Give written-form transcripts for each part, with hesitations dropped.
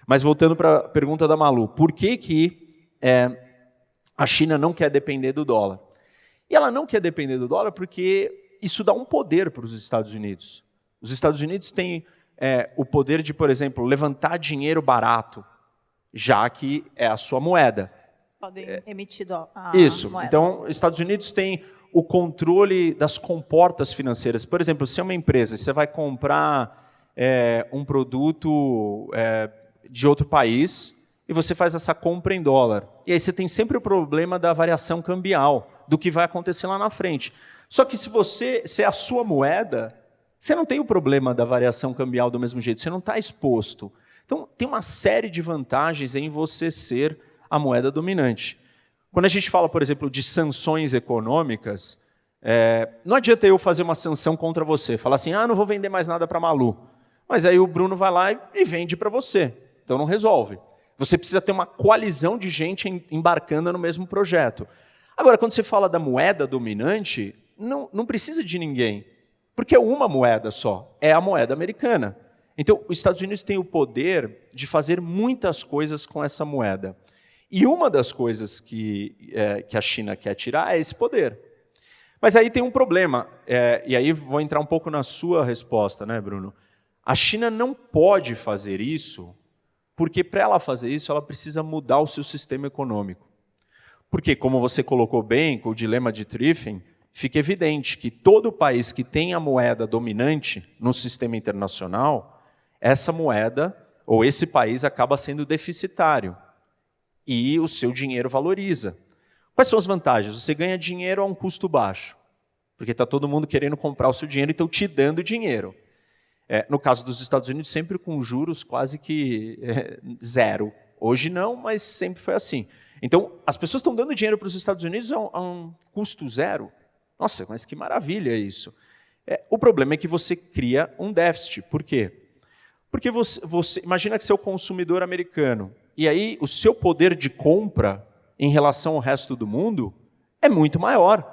Mas voltando para a pergunta da Malu, por que a China não quer depender do dólar? E ela não quer depender do dólar porque isso dá um poder para os Estados Unidos. Os Estados Unidos têm o poder de, por exemplo, levantar dinheiro barato, já que é a sua moeda. Podem emitir a Isso. moeda. Então, os Estados Unidos têm o controle das comportas financeiras. Por exemplo, se é uma empresa, você vai comprar um produto de outro país e você faz essa compra em dólar. E aí você tem sempre o problema da variação cambial, do que vai acontecer lá na frente. Só que se é a sua moeda, você não tem o problema da variação cambial do mesmo jeito, você não está exposto. Então, tem uma série de vantagens em você ser a moeda dominante. Quando a gente fala, por exemplo, de sanções econômicas, não adianta eu fazer uma sanção contra você, falar assim, não vou vender mais nada para a Malu. Mas aí o Bruno vai lá e vende para você. Então não resolve. Você precisa ter uma coalizão de gente embarcando no mesmo projeto. Agora, quando você fala da moeda dominante, não precisa de ninguém, porque é uma moeda só, é a moeda americana. Então, os Estados Unidos têm o poder de fazer muitas coisas com essa moeda. E uma das coisas que a China quer tirar é esse poder. Mas aí tem um problema, e aí vou entrar um pouco na sua resposta, né, Bruno? A China não pode fazer isso, porque para ela fazer isso, ela precisa mudar o seu sistema econômico. Porque, como você colocou bem, com o dilema de Triffin, fica evidente que todo país que tem a moeda dominante no sistema internacional, essa moeda, ou esse país, acaba sendo deficitário. E o seu dinheiro valoriza. Quais são as vantagens? Você ganha dinheiro a um custo baixo, porque está todo mundo querendo comprar o seu dinheiro e estão te dando dinheiro. No caso dos Estados Unidos, sempre com juros quase que zero. Hoje não, mas sempre foi assim. Então, as pessoas estão dando dinheiro para os Estados Unidos a um custo zero. Nossa, mas que maravilha isso. O problema é que você cria um déficit. Por quê? Porque você imagina que você é o consumidor americano, e aí o seu poder de compra em relação ao resto do mundo é muito maior,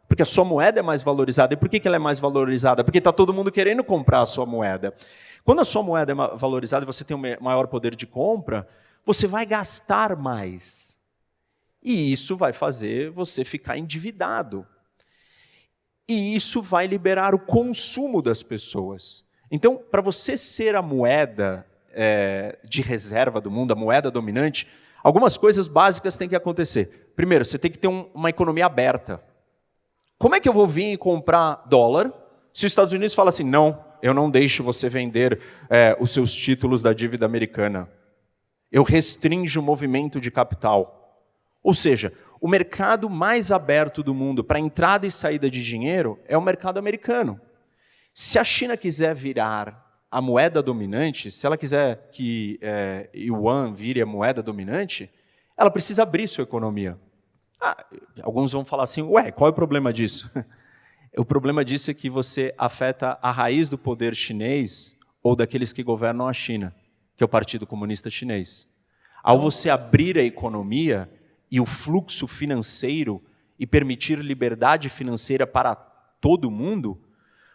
porque a sua moeda é mais valorizada. E por que ela é mais valorizada? Porque está todo mundo querendo comprar a sua moeda. Quando a sua moeda é valorizada e você tem um maior poder de compra, você vai gastar mais. E isso vai fazer você ficar endividado. E isso vai liberar o consumo das pessoas. Então, para você ser a moeda de reserva do mundo, a moeda dominante, algumas coisas básicas têm que acontecer. Primeiro, você tem que ter uma economia aberta. Como é que eu vou vir e comprar dólar se os Estados Unidos falam assim, não, eu não deixo você vender os seus títulos da dívida americana. Eu restringo o movimento de capital. Ou seja, o mercado mais aberto do mundo para entrada e saída de dinheiro é o mercado americano. Se a China quiser virar a moeda dominante, se ela quiser que Yuan vire a moeda dominante, ela precisa abrir sua economia. Alguns vão falar assim, qual é o problema disso? O problema disso é que você afeta a raiz do poder chinês ou daqueles que governam a China, que é o Partido Comunista Chinês. Ao você abrir a economia e o fluxo financeiro e permitir liberdade financeira para todo mundo,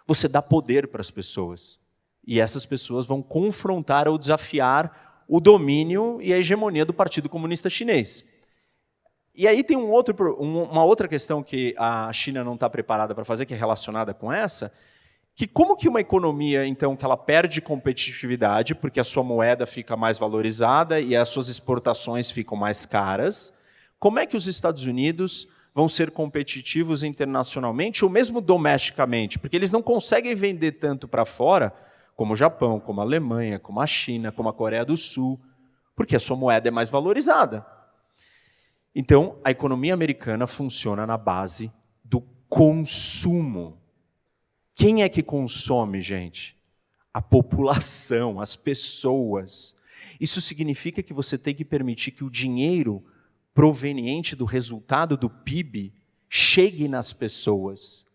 você dá poder para as pessoas. E essas pessoas vão confrontar ou desafiar o domínio e a hegemonia do Partido Comunista Chinês. E aí tem uma outra questão que a China não está preparada para fazer, que é relacionada com essa, que como que uma economia, então, que ela perde competitividade, porque a sua moeda fica mais valorizada e as suas exportações ficam mais caras, como é que os Estados Unidos vão ser competitivos internacionalmente ou mesmo domesticamente? Porque eles não conseguem vender tanto para fora, como o Japão, como a Alemanha, como a China, como a Coreia do Sul, porque a sua moeda é mais valorizada. Então, a economia americana funciona na base do consumo. Quem é que consome, gente? A população, as pessoas. Isso significa que você tem que permitir que o dinheiro proveniente do resultado do PIB chegue nas pessoas.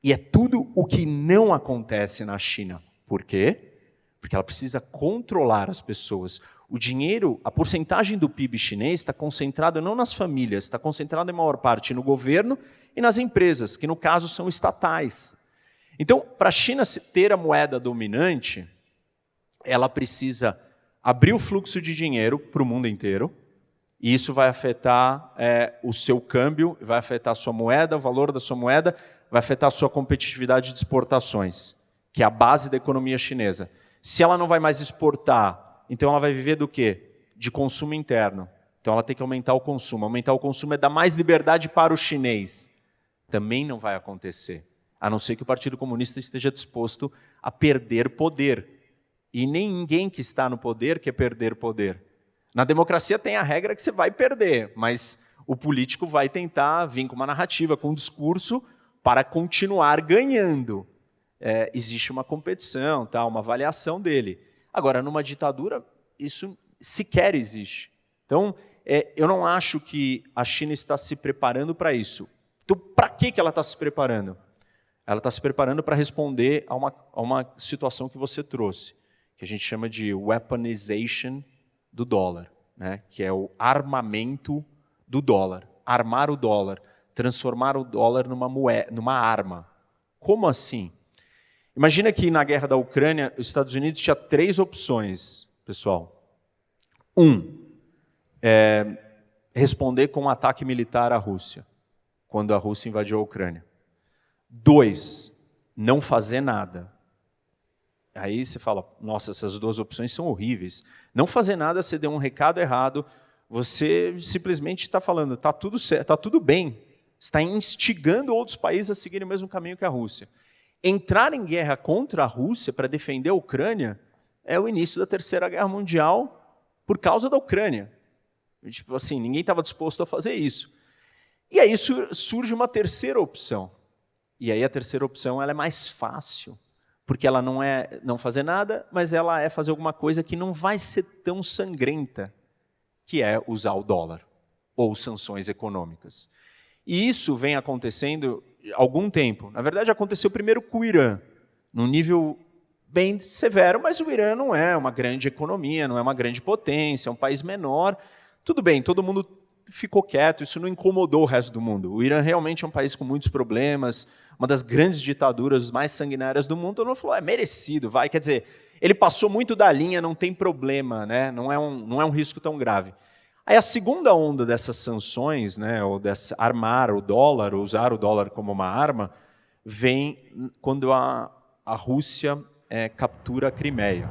E é tudo o que não acontece na China. Por quê? Porque ela precisa controlar as pessoas. O dinheiro, a porcentagem do PIB chinês está concentrada não nas famílias, está concentrada em maior parte no governo e nas empresas, que no caso são estatais. Então, para a China ter a moeda dominante, ela precisa abrir o fluxo de dinheiro para o mundo inteiro, e isso vai afetar o seu câmbio, vai afetar a sua moeda, o valor da sua moeda, vai afetar a sua competitividade de exportações, que é a base da economia chinesa. Se ela não vai mais exportar, então ela vai viver do quê? De consumo interno. Então ela tem que aumentar o consumo. Aumentar o consumo é dar mais liberdade para o chinês. Também não vai acontecer, a não ser que o Partido Comunista esteja disposto a perder poder. E ninguém que está no poder quer perder poder. Na democracia tem a regra que você vai perder, mas o político vai tentar vir com uma narrativa, com um discurso para continuar ganhando. Existe uma competição, tá, uma avaliação dele. Agora, numa ditadura, isso sequer existe. Então, eu não acho que a China está se preparando para isso. Então, para que ela está se preparando? Ela está se preparando para responder a uma situação que você trouxe, que a gente chama de weaponization do dólar, né? Que é o armamento do dólar. Armar o dólar, transformar o dólar numa arma. Como assim? Imagina que na guerra da Ucrânia, os Estados Unidos tinha 3 opções, pessoal. 1, responder com um ataque militar à Rússia, quando a Rússia invadiu a Ucrânia. 2, não fazer nada. Aí você fala, nossa, essas 2 opções são horríveis. Não fazer nada, você deu um recado errado, você simplesmente está falando, está tudo certo, está tudo bem. Está instigando outros países a seguirem o mesmo caminho que a Rússia. Entrar em guerra contra a Rússia para defender a Ucrânia é o início da Terceira Guerra Mundial por causa da Ucrânia. Tipo assim, ninguém estava disposto a fazer isso. E aí surge uma terceira opção. E aí a terceira opção ela é mais fácil, porque ela não é não fazer nada, mas ela é fazer alguma coisa que não vai ser tão sangrenta, que é usar o dólar ou sanções econômicas. E isso vem acontecendo há algum tempo. Na verdade, aconteceu primeiro com o Irã, num nível bem severo, mas o Irã não é uma grande economia, não é uma grande potência, é um país menor. Tudo bem, todo mundo ficou quieto, isso não incomodou o resto do mundo. O Irã realmente é um país com muitos problemas, uma das grandes ditaduras mais sanguinárias do mundo. Todo mundo falou, merecido, vai. Quer dizer, ele passou muito da linha, não tem problema, né? Não é um risco tão grave. Aí a segunda onda dessas sanções, né, ou dessa armar o dólar, ou usar o dólar como uma arma, vem quando a Rússia captura a Crimeia.